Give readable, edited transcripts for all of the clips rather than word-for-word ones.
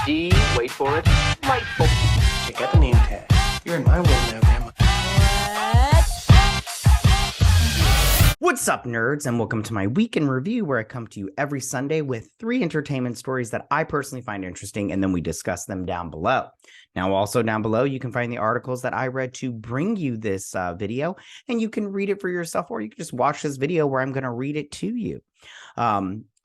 D, wait for it, delightful. Check out the name tag. You're in my world now, Grandma. What's up, nerds, and welcome to my week in review, where I come to you every Sunday with 3 entertainment stories that I personally find interesting, and then we discuss them down below. Now, also down below, you can find the articles that I read to bring you this video, and you can read it for yourself, or you can just watch this video where I'm going to read it to you.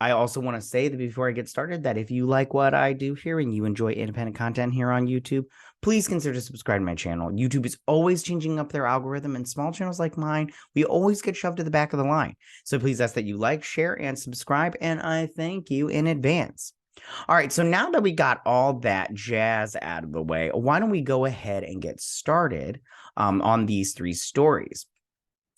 I also want to say that before I get started, that if you like what I do here and you enjoy independent content here on YouTube, please consider subscribing to my channel. YouTube is always changing up their algorithm, and small channels like mine, we always get shoved to the back of the line. So please ask that you like, share, and subscribe, and I thank you in advance. All right, so now that we got all that jazz out of the way, why don't we go ahead and get started on these 3 stories.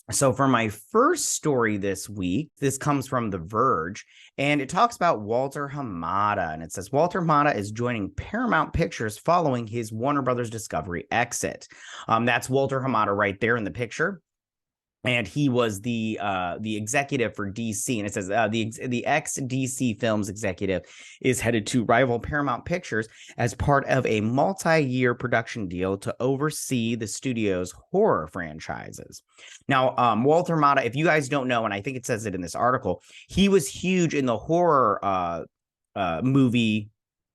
So for my first story this week, this comes from The Verge, and it talks about Walter Hamada, and it says Walter Hamada is joining Paramount Pictures following his Warner Brothers Discovery exit. That's Walter Hamada right there in the picture. And he was the executive for DC, and it says the ex-DC Films executive is headed to rival Paramount Pictures as part of a multi-year production deal to oversee the studio's horror franchises. Now, Walter Hamada, if you guys don't know, and I think it says it in this article, he was huge in the horror movie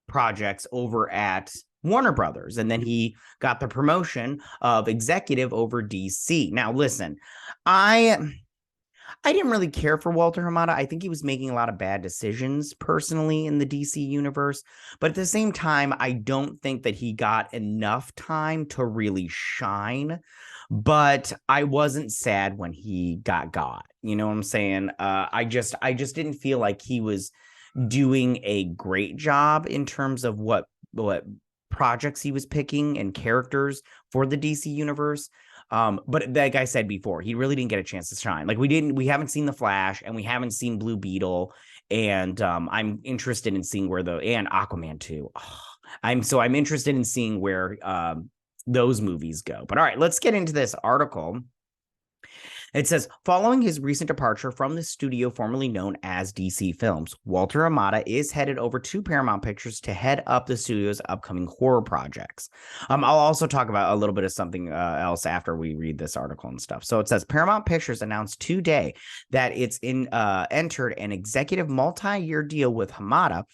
projects over at Warner Brothers, and then he got the promotion of executive over DC. Now, listen, I didn't really care for Walter Hamada. I think he was making a lot of bad decisions personally in the DC universe, but at the same time, I don't think that he got enough time to really shine. But I wasn't sad when he got. You know what I'm saying? I just didn't feel like he was doing a great job in terms of what projects he was picking and characters for the DC universe. But like I said before, he really didn't get a chance to shine. Like we haven't seen The Flash, and we haven't seen Blue Beetle, and I'm interested in seeing where and Aquaman 2. I'm interested in seeing where those movies go. But all right, let's get into this article. It says, following his recent departure from the studio formerly known as DC Films, Walter Hamada is headed over to Paramount Pictures to head up the studio's upcoming horror projects. I'll also talk about a little bit of something else after we read this article and stuff. So it says, Paramount Pictures announced today that it's entered an executive multi-year deal with Hamada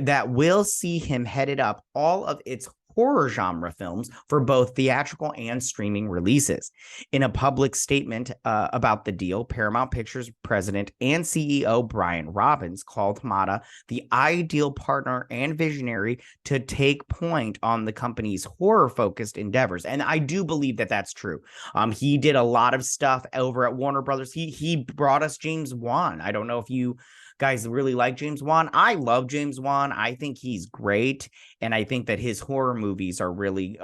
that will see him headed up all of its horror genre films for both theatrical and streaming releases. In a public statement about the deal, Paramount Pictures president and CEO Brian Robbins called Hamada the ideal partner and visionary to take point on the company's horror-focused endeavors. And I do believe that that's true. He did a lot of stuff over at Warner Brothers. He brought us James Wan. I don't know if you guys really like James Wan. I love James Wan. I think he's great, and I think that his horror movies are really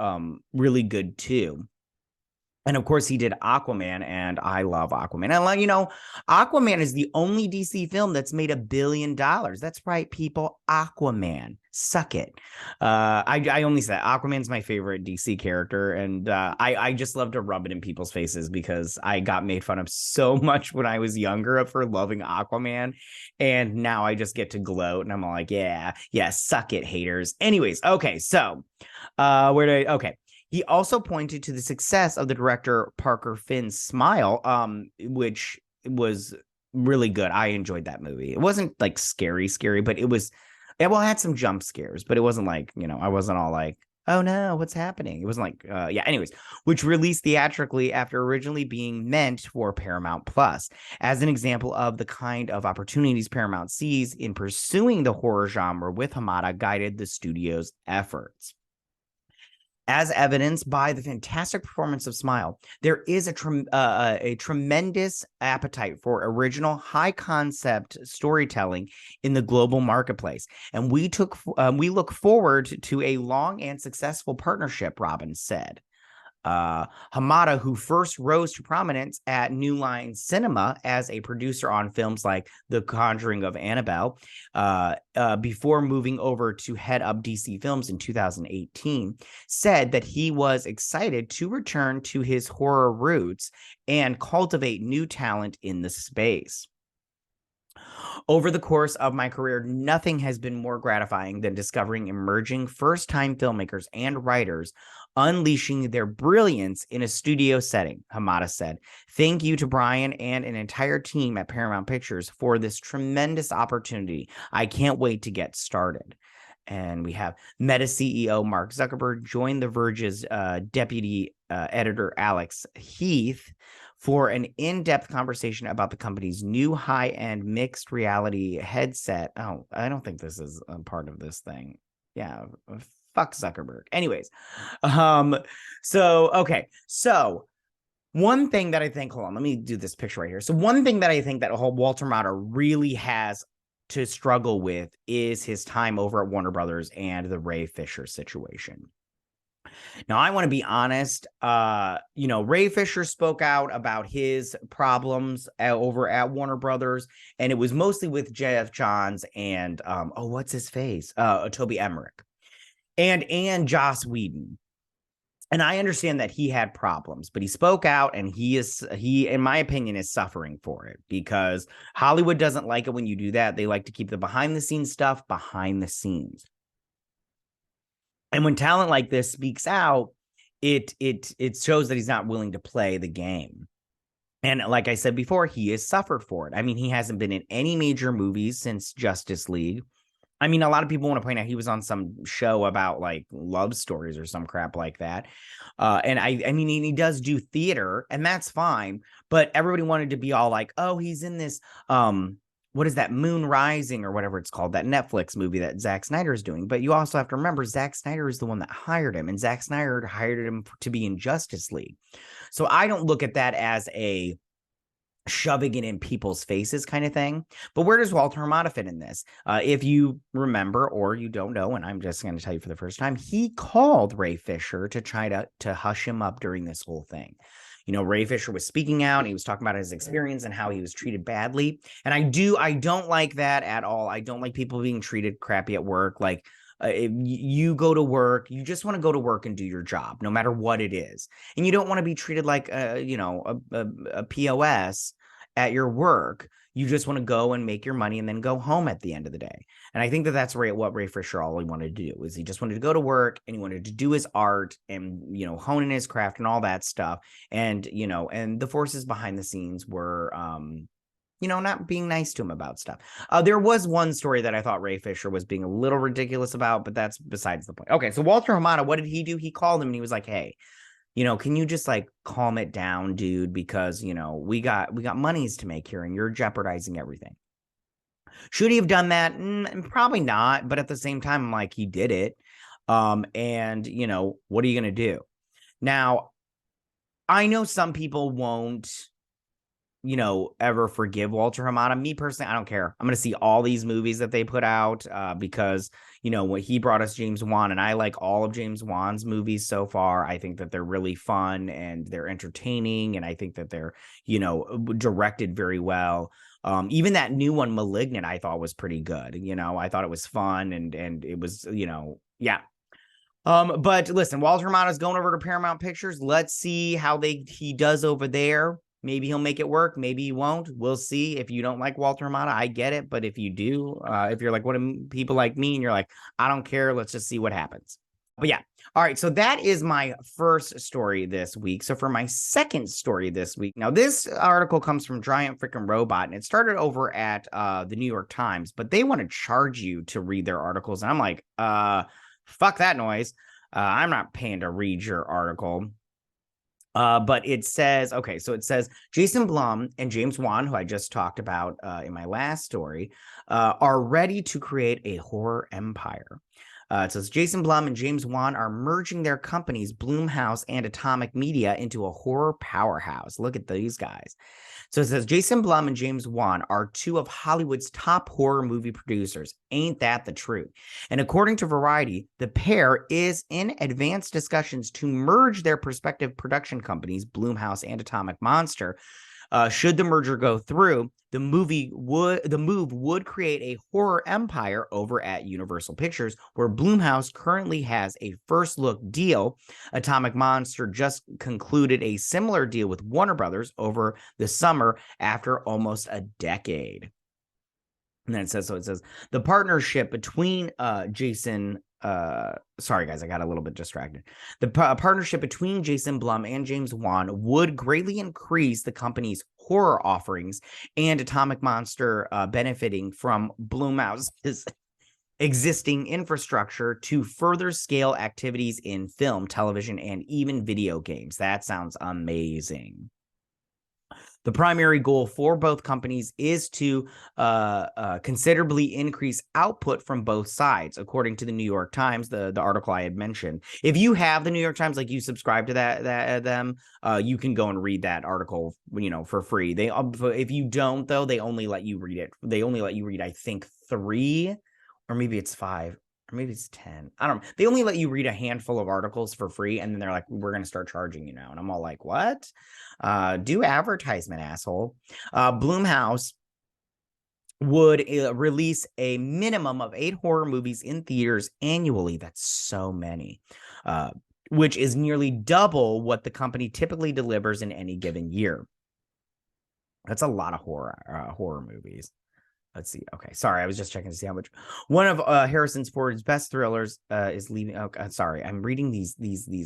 good too. And of course, he did Aquaman, and I love Aquaman. And Aquaman is the only DC film that's made $1 billion. That's right, people. Aquaman. Suck it. I only say Aquaman's my favorite DC character, and I just love to rub it in people's faces because I got made fun of so much when I was younger for loving Aquaman, and now I just get to gloat, and I'm all like, yeah, suck it, haters. Anyways, okay, so okay. He also pointed to the success of the director Parker Finn's Smile, which was really good. I enjoyed that movie. It wasn't like scary, but it had some jump scares, but it wasn't like, I wasn't all like, oh no, what's happening? It wasn't like, anyways, which released theatrically after originally being meant for Paramount Plus. As an example of the kind of opportunities Paramount sees in pursuing the horror genre with Hamada guided the studio's efforts. As evidenced by the fantastic performance of Smile, there is a tremendous appetite for original, high-concept storytelling in the global marketplace, and we look forward to a long and successful partnership, Robbins said. Hamada, who first rose to prominence at New Line Cinema as a producer on films like The Conjuring of Annabelle, before moving over to head up DC Films in 2018, said that he was excited to return to his horror roots and cultivate new talent in the space. Over the course of my career, nothing has been more gratifying than discovering emerging first-time filmmakers and writers unleashing their brilliance in a studio setting, Hamada said. Thank you to Brian and an entire team at Paramount Pictures for this tremendous opportunity. I can't wait to get started. And we have Meta CEO Mark Zuckerberg join The Verge's deputy editor Alex Heath for an in-depth conversation about the company's new high-end mixed reality headset. Oh, I don't think this is a part of this thing. Yeah, fuck Zuckerberg. Anyways, so one thing that I think, hold on, let me do this picture right here. So one thing that I think that whole Walter Hamada really has to struggle with is his time over at Warner Brothers and the Ray Fisher situation. Now, I want to be honest. Ray Fisher spoke out about his problems over at Warner Brothers, and it was mostly with Jeff Johns and what's his face? Toby Emmerich and Joss Whedon. And I understand that he had problems, but he spoke out, and he, in my opinion, is suffering for it because Hollywood doesn't like it when you do that. They like to keep the behind the scenes stuff behind the scenes. And when talent like this speaks out, it shows that he's not willing to play the game. And like I said before, he has suffered for it. I mean, he hasn't been in any major movies since Justice League. I mean, a lot of people want to point out he was on some show about like love stories or some crap like that. And I mean, he does do theater, and that's fine. But everybody wanted to be all like, oh, he's in this, what is that, Moon Rising or whatever it's called, that Netflix movie that Zack Snyder is doing. But you also have to remember, Zack Snyder is the one that hired him, and Zack Snyder hired him to be in Justice League. So I don't look at that as a shoving it in people's faces kind of thing. But where does Walter Hamada fit in this? If you remember, or you don't know, and I'm just going to tell you for the first time, he called Ray Fisher to try to hush him up during this whole thing. You know, Ray Fisher was speaking out, and he was talking about his experience and how he was treated badly. And I don't like that at all. I don't like people being treated crappy at work. Like, if you go to work, you just want to go to work and do your job, no matter what it is. And you don't want to be treated like, a POS at your work. You just want to go and make your money and then go home at the end of the day. And I think that that's what Ray Fisher all he wanted to do was he just wanted to go to work, and he wanted to do his art and, hone in his craft and all that stuff. And, and the forces behind the scenes were, not being nice to him about stuff. There was one story that I thought Ray Fisher was being a little ridiculous about, but that's besides the point. Okay, so Walter Hamada, what did he do? He called him and he was like, hey, can you just like calm it down, dude? Because, we got monies to make here and you're jeopardizing everything. Should he have done that? Probably not. But at the same time, I'm like, he did it. And, what are you going to do? Now, I know some people won't, ever forgive Walter Hamada. Me personally, I don't care. I'm going to see all these movies that they put out because, when he brought us James Wan, and I like all of James Wan's movies so far. I think that they're really fun and they're entertaining, and I think that they're, directed very well. Even that new one, Malignant, I thought was pretty good. I thought it was fun and it was, yeah. But listen, Walter Hamada is going over to Paramount Pictures. Let's see how he does over there. Maybe he'll make it work. Maybe he won't. We'll see. If you don't like Walter Hamada, I get it. But if you do, if you're like one of people like me and you're like, I don't care, let's just see what happens. But yeah. All right. So that is my first story this week. So for my second story this week, now this article comes from Giant Freaking Robot, and it started over at the New York Times, but they want to charge you to read their articles. And I'm like, fuck that noise. I'm not paying to read your article. But it says, okay, so it says Jason Blum and James Wan, who I just talked about in my last story, are ready to create a horror empire. It says Jason Blum and James Wan are merging their companies, Blumhouse and Atomic Media, into a horror powerhouse. Look at these guys. So it says Jason Blum and James Wan are two of Hollywood's top horror movie producers. Ain't that the truth? And according to Variety, the pair is in advanced discussions to merge their respective production companies, Blumhouse and Atomic Monster. Should the merger go through, the move would create a horror empire over at Universal Pictures, where Blumhouse currently has a first look deal. Atomic Monster just concluded a similar deal with Warner Brothers over the summer after almost a decade. And then it says, the partnership between Jason, sorry guys, I got a little bit distracted. The partnership between Jason Blum and James Wan would greatly increase the company's horror offerings, and Atomic Monster benefiting from Blumhouse's existing infrastructure to further scale activities in film, television, and even video games. That sounds amazing. The primary goal for both companies is to considerably increase output from both sides, according to the New York Times, the article I had mentioned. If you have the New York Times, like you subscribe to them, you can go and read that article, for free. If you don't, though, they only let you read it. They only let you read, I think, 3, or maybe it's 5. Or maybe it's 10. I don't know. They only let you read a handful of articles for free, and then they're like, we're going to start charging you now. And I'm all like, what? Do advertisement, asshole. Blumhouse would release a minimum of 8 horror movies in theaters annually. That's so many. Which is nearly double what the company typically delivers in any given year. That's a lot of horror movies. Let's see. Okay, sorry, I was just checking to see how much. One of Harrison Ford's best thrillers is leaving. Oh, sorry, I'm reading these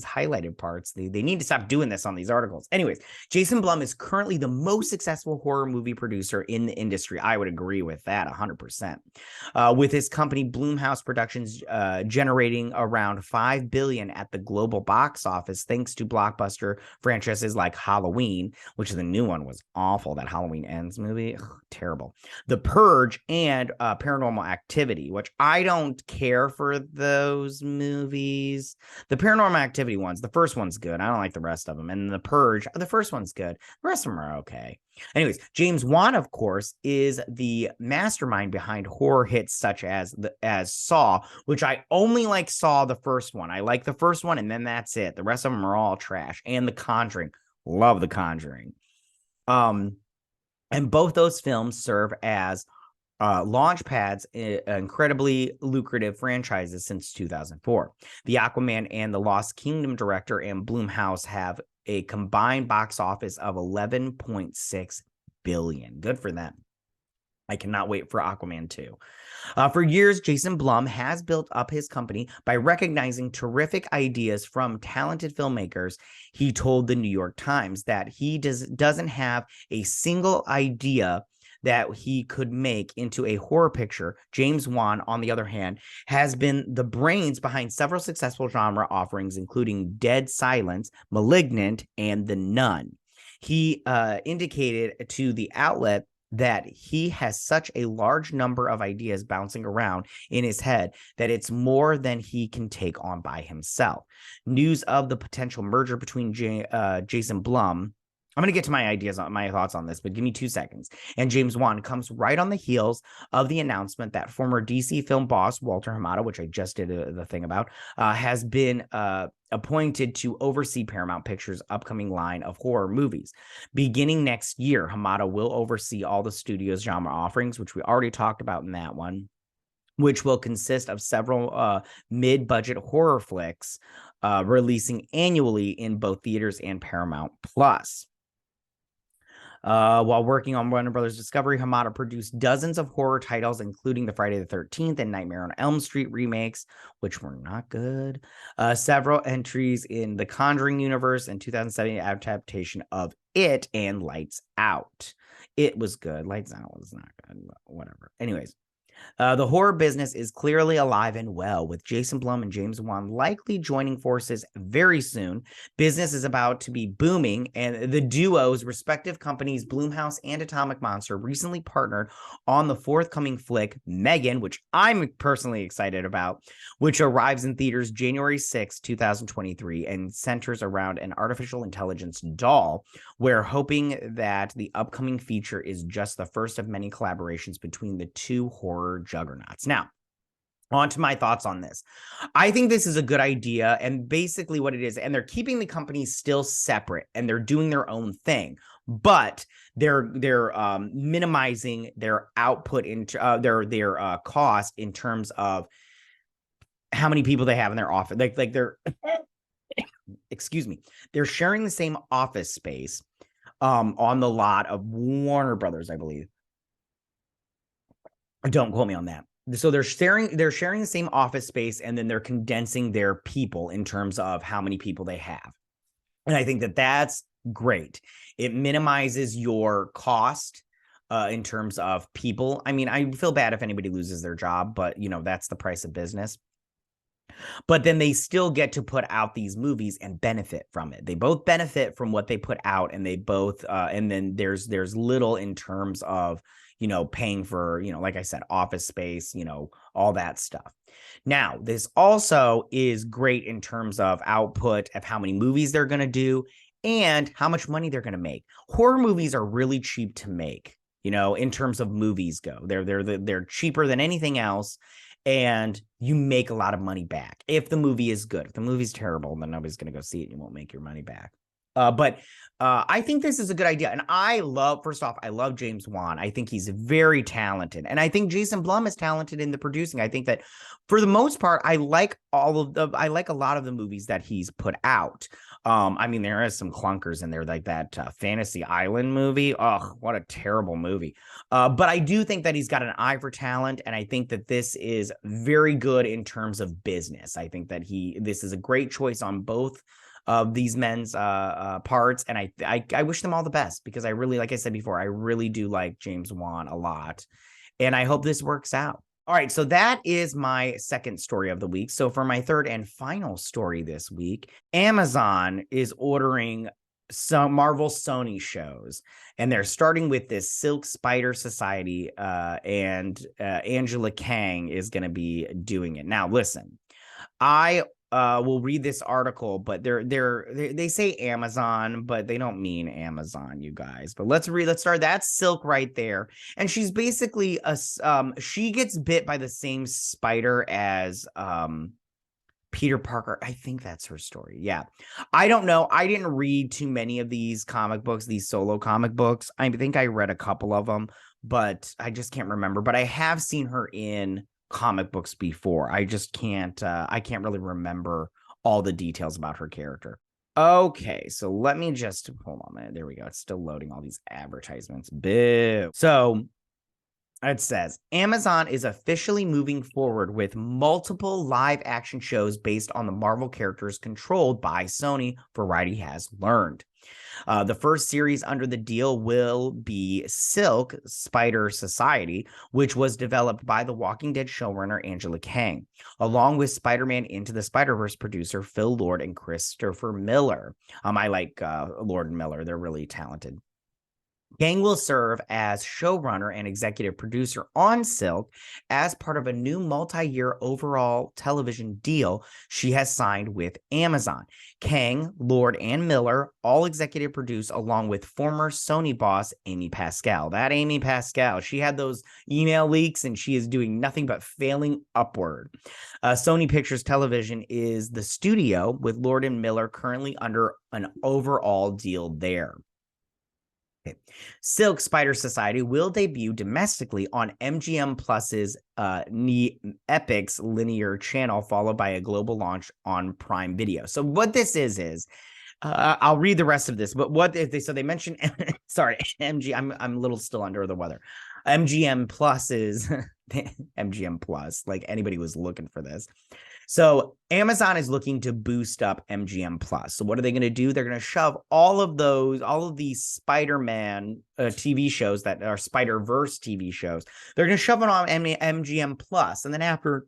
highlighted parts. They need to stop doing this on these articles. Anyways, Jason Blum is currently the most successful horror movie producer in the industry. I would agree with that 100%. With his company Blumhouse Productions generating around $5 billion at the global box office, thanks to blockbuster franchises like Halloween, which the new one was awful. That Halloween Ends movie, terrible. The Purge and Paranormal Activity, which I don't care for those movies. The Paranormal Activity ones, the first one's good. I don't like the rest of them. And The Purge, the first one's good. The rest of them are okay. Anyways, James Wan, of course, is the mastermind behind horror hits such as Saw, which I only saw the first one. I like the first one, and then that's it. The rest of them are all trash. And The Conjuring. Love The Conjuring. And both those films serve as launch pads, incredibly lucrative franchises since 2004. The Aquaman and the Lost Kingdom director and Blumhouse have a combined box office of $11.6 billion. Good for them. I cannot wait for Aquaman 2. For years, Jason Blum has built up his company by recognizing terrific ideas from talented filmmakers. He told the New York Times that he doesn't have a single idea that he could make into a horror picture. James Wan, on the other hand, has been the brains behind several successful genre offerings, including Dead Silence, Malignant, and The Nun. He indicated to the outlet that he has such a large number of ideas bouncing around in his head that it's more than he can take on by himself. News of the potential merger between Jason Blum, I'm going to get to my thoughts on this, but give me 2 seconds. And James Wan comes right on the heels of the announcement that former DC film boss Walter Hamada, which I just did the thing about, has been appointed to oversee Paramount Pictures' upcoming line of horror movies. Beginning next year, Hamada will oversee all the studio's genre offerings, which we already talked about in that one, which will consist of several mid-budget horror flicks releasing annually in both theaters and Paramount Plus. While working on Warner Brothers Discovery, Hamada produced dozens of horror titles, including the Friday the 13th and Nightmare on Elm Street remakes, which were not good. Several entries in the Conjuring universe and 2007 adaptation of It and Lights Out. It was good. Lights Out was not good. Whatever. Anyways. The horror business is clearly alive and well, with Jason Blum and James Wan likely joining forces very soon. Business is about to be booming, and the duo's respective companies, Blumhouse and Atomic Monster, recently partnered on the forthcoming flick, Megan, which I'm personally excited about, which arrives in theaters January 6, 2023, and centers around an artificial intelligence doll. We're hoping that the upcoming feature is just the first of many collaborations between the two horror juggernauts. Now, on to my thoughts on this. I think this is a good idea, and basically what it is, and they're keeping the companies still separate, and they're doing their own thing, but they're minimizing their output into their cost in terms of how many people they have in their office. Like they're excuse me, they're sharing the same office space on the lot of Warner Brothers, I believe. Don't quote me on that. So they're sharing the same office space, and then they're condensing their people in terms of how many people they have. And I think that that's great. It minimizes your cost in terms of people. I mean, I feel bad if anybody loses their job, but that's the price of business. But then they still get to put out these movies and benefit from it. They both benefit from what they put out, and they both and then there's little in terms of paying for like I said, office space, all that stuff. Now, this also is great in terms of output of how many movies they're going to do and how much money they're going to make. Horror movies are really cheap to make, in terms of movies go. They're cheaper than anything else, and you make a lot of money back if the movie is good. If the movie's terrible, then nobody's going to go see it. You won't make your money back. But I think this is a good idea. And first off, I love James Wan. I think he's very talented. And I think Jason Blum is talented in the producing. I think that for the most part, I like a lot of the movies that he's put out. I mean, there is some clunkers in there, like that Fantasy Island movie. Oh, what a terrible movie. But I do think that he's got an eye for talent. And I think that this is very good in terms of business. I think that this is a great choice on both of these men's parts, and I wish them all the best, because I really, like I said before, I really do like James Wan a lot, and I hope this works out. All right, so that is my second story of the week. So for my third and final story this week, Amazon is ordering some Marvel Sony shows, and they're starting with this Silk Spider Society, and Angela Kang is going to be doing it. Now, listen, I will read this article, but they say Amazon, but they don't mean Amazon, you guys. But let's start. That's Silk right there, and she's basically she gets bit by the same spider as Peter Parker. I think that's her story. Yeah, I don't know. I didn't read too many of these comic books, these solo comic books. I think I read a couple of them, but I just can't remember. But I have seen her in comic books before. I just can't really remember all the details about her character. Okay, so let me just hold on a minute. There we go. It's still loading all these advertisements. Boo. So it says Amazon is officially moving forward with multiple live action shows based on the Marvel characters controlled by Sony, Variety has learned. The first series under the deal will be Silk Spider Society, which was developed by the Walking Dead showrunner Angela Kang, along with Spider-Man Into the Spider-Verse producer Phil Lord and Christopher Miller. I like Lord and Miller. They're really talented. Kang will serve as showrunner and executive producer on Silk as part of a new multi-year overall television deal she has signed with Amazon. Kang, Lord, and Miller all executive produce along with former Sony boss Amy Pascal. That Amy Pascal, she had those email leaks and she is doing nothing but failing upward. Sony Pictures Television is the studio, with Lord and Miller currently under an overall deal there. Okay. Silk Spider Society will debut domestically on MGM Plus's Epix linear channel, followed by a global launch on Prime Video. So what this is I'll read the rest of this, but they mentioned sorry, I'm a little still under the weather. MGM Plus is MGM Plus, like anybody was looking for this. So Amazon is looking to boost up MGM Plus. So what are they going to do? They're going to shove all of these Spider-Man TV shows that are Spider-Verse TV shows. They're going to shove them on MGM Plus, and then after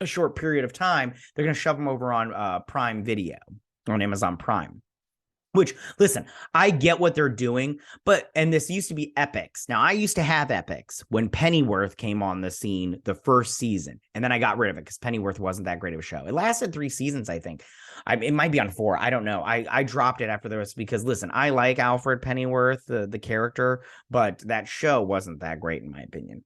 a short period of time, they're going to shove them over on Prime Video, on Amazon Prime. Which, listen, I get what they're doing, and this used to be Epix. Now, I used to have Epix when Pennyworth came on the scene the first season, and then I got rid of it because Pennyworth wasn't that great of a show. It lasted 3 seasons, I think. It might be on 4. I don't know. I dropped it after the rest because, listen, I like Alfred Pennyworth, the character, but that show wasn't that great in my opinion.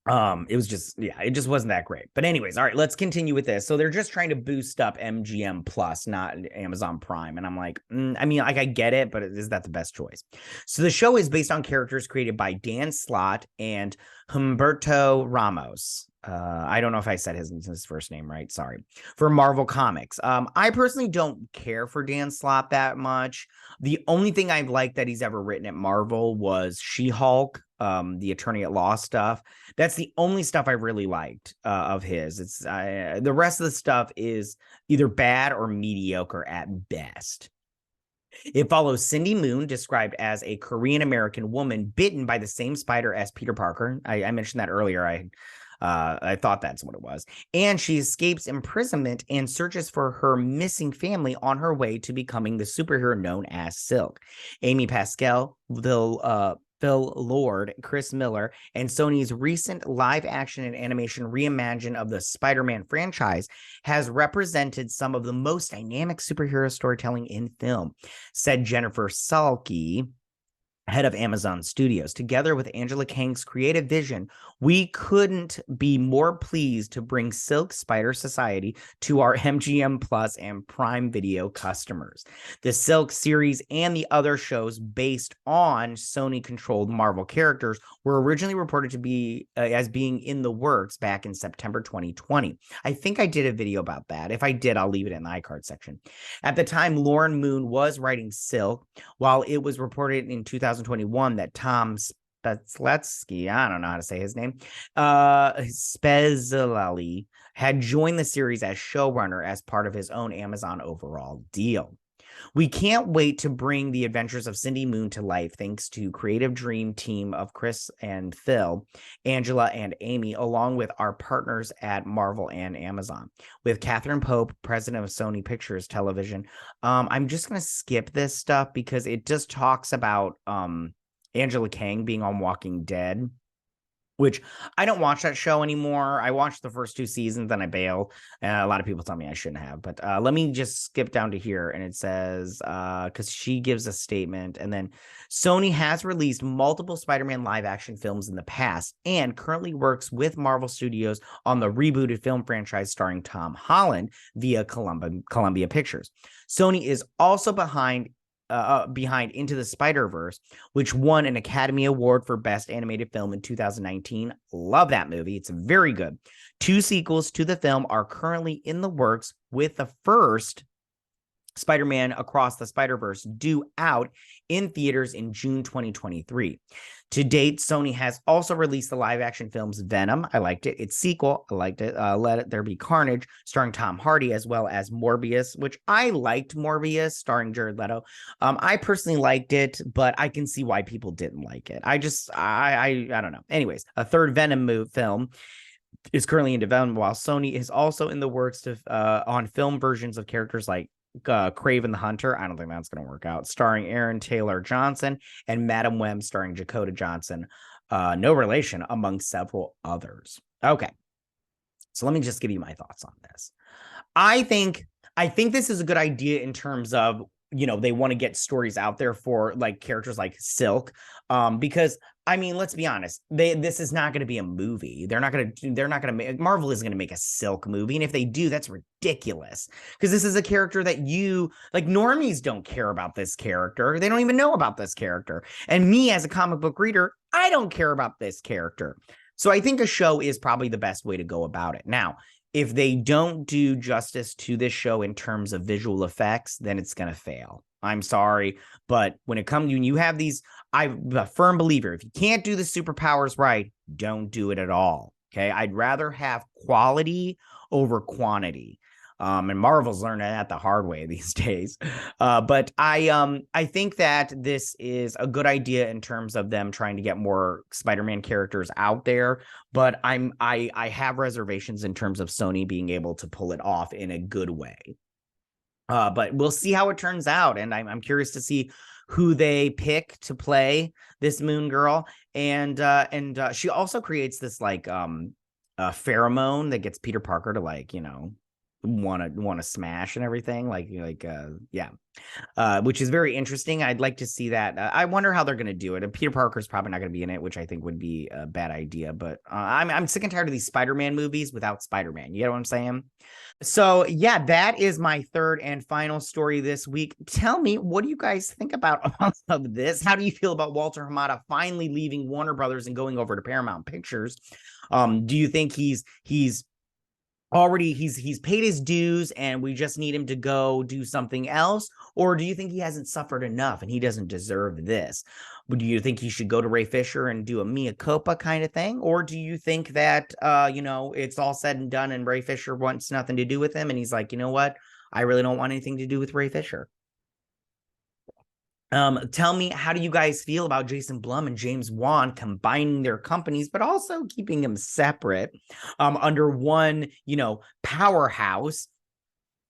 It just wasn't that great. But anyways, all right, let's continue with this. So they're just trying to boost up MGM Plus, not Amazon Prime. And I'm like, I get it, but is that the best choice? So the show is based on characters created by Dan Slott and Humberto Ramos. I don't know if I said his first name right. Sorry. For Marvel Comics. I personally don't care for Dan Slott that much. The only thing I've liked that he's ever written at Marvel was She-Hulk. the attorney at law stuff. That's the only stuff I really liked of his. It's the rest of the stuff is either bad or mediocre at best. It follows Cindy Moon, described as a Korean American woman bitten by the same spider as Peter Parker. I mentioned that earlier. I thought that's what it was. And she escapes imprisonment and searches for her missing family on her way to becoming the superhero known as Silk. Amy Pascal, Phil Lord, Chris Miller, and Sony's recent live action and animation reimagining of the Spider-Man franchise has represented some of the most dynamic superhero storytelling in film, said Jennifer Salke, head of Amazon Studios. Together with Angela Kang's creative vision, we couldn't be more pleased to bring Silk Spider Society to our MGM Plus and Prime Video customers. The Silk series and the other shows based on Sony-controlled Marvel characters were originally reported to be as being in the works back in September 2020. I think I did a video about that. If I did, I'll leave it in the iCard section. At the time, Lauren Moon was writing Silk, while it was reported in 2021 that Tom Spezletsky, I don't know how to say his name, Spezlali, had joined the series as showrunner as part of his own Amazon overall deal. We can't wait to bring the adventures of Cindy Moon to life thanks to creative dream team of Chris and Phil, Angela and Amy, along with our partners at Marvel and Amazon. With Catherine Pope, president of Sony Pictures Television, I'm just going to skip this stuff because it just talks about Angela Kang being on Walking Dead, which I don't watch that show anymore. I watched the first 2 seasons, then I bail. A lot of people tell me I shouldn't have, but let me just skip down to here. And it says, because she gives a statement, and then Sony has released multiple Spider-Man live action films in the past and currently works with Marvel Studios on the rebooted film franchise starring Tom Holland via Columbia Pictures. Sony is also behind Into the Spider-Verse, which won an Academy Award for Best Animated Film in 2019. Love that movie. It's very good. 2 sequels to the film are currently in the works, with the first, Spider-Man Across the Spider-Verse, due out in theaters in June 2023. To date, Sony has also released the live-action films Venom, I liked it, its sequel, I liked it, Let There Be Carnage, starring Tom Hardy, as well as Morbius, which I liked Morbius, starring Jared Leto. I personally liked it, but I can see why people didn't like it. I don't know. Anyways, a third Venom film is currently in development, while Sony is also in the works to on film versions of characters like Kraven the Hunter. I don't think that's going to work out. Starring Aaron Taylor Johnson, and Madam Web starring Dakota Johnson. No relation, among several others. Okay. So let me just give you my thoughts on this. I think this is a good idea in terms of, you know, they want to get stories out there for like characters like Silk, because I mean, let's be honest, this is not going to be a movie. Marvel isn't going to make a Silk movie, and if they do, that's ridiculous, because this is a character that normies don't care about this character. They don't even know about this character, and me as a comic book reader, I don't care about this character. So I think a show is probably the best way to go about it. Now, if they don't do justice to this show in terms of visual effects, then it's going to fail. I'm sorry, but when it comes to, you have these, I'm a firm believer, if you can't do the superpowers right, don't do it at all. Okay. I'd rather have quality over quantity. And Marvel's learning that the hard way these days. But I think that this is a good idea in terms of them trying to get more Spider-Man characters out there. But I have reservations in terms of Sony being able to pull it off in a good way. But we'll see how it turns out, and I'm curious to see who they pick to play this Moon Girl. And she also creates this like pheromone that gets Peter Parker to, like, you know, want to smash and everything, which is very interesting. I'd like to see that. I wonder how they're going to do it, and Peter Parker's probably not going to be in it, which I think would be a bad idea. But I'm sick and tired of these Spider-Man movies without Spider-Man. You know what I'm saying? So yeah, that is my third and final story this week. Tell me, what do you guys think about all of this? How do you feel about Walter Hamada finally leaving Warner Brothers and going over to Paramount Pictures? Do you think he's already he's paid his dues and we just need him to go do something else? Or do you think he hasn't suffered enough and he doesn't deserve this? Do you think he should go to Ray Fisher and do a mea culpa kind of thing? Or do you think that it's all said and done and Ray Fisher wants nothing to do with him and he's like, you know what, I really don't want anything to do with Ray Fisher? Tell me, how do you guys feel about Jason Blum and James Wan combining their companies, but also keeping them separate under one, powerhouse?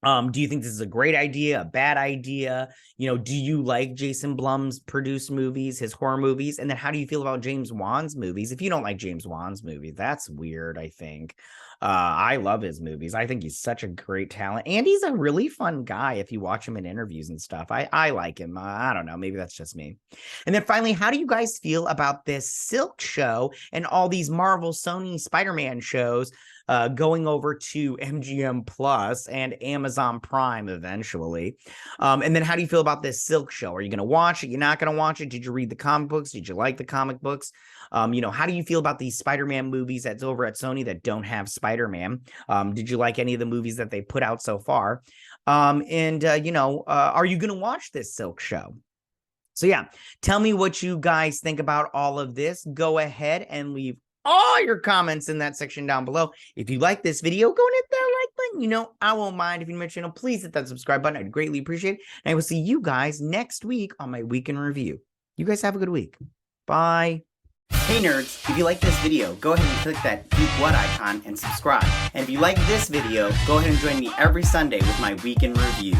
Do you think this is a great idea, a bad idea? Do you like Jason Blum's produced movies, his horror movies? And then how do you feel about James Wan's movies? If you don't like James Wan's movies, that's weird, I think. I love his movies. I think he's such a great talent. And he's a really fun guy if you watch him in interviews and stuff. I like him. I don't know. Maybe that's just me. And then finally, how do you guys feel about this Silk show and all these Marvel, Sony, Spider-Man shows going over to MGM Plus and Amazon Prime eventually? And then how do you feel about this Silk show? Are you going to watch it? You're not going to watch it? Did you read the comic books? Did you like the comic books? How do you feel about these Spider-Man movies that's over at Sony that don't have Spider-Man? Did you like any of the movies that they put out so far? Are you going to watch this Silk show? So yeah, tell me what you guys think about all of this. Go ahead and leave all your comments in that section down below. If you like this video, go and hit that like button. I won't mind. If you're new to my channel, please hit that subscribe button. I'd greatly appreciate it. And I will see you guys next week on my week in review. You guys have a good week. Bye. Hey nerds, if you like this video, go ahead and click that Geek What icon and subscribe. And if you like this video, go ahead and join me every Sunday with my week in review.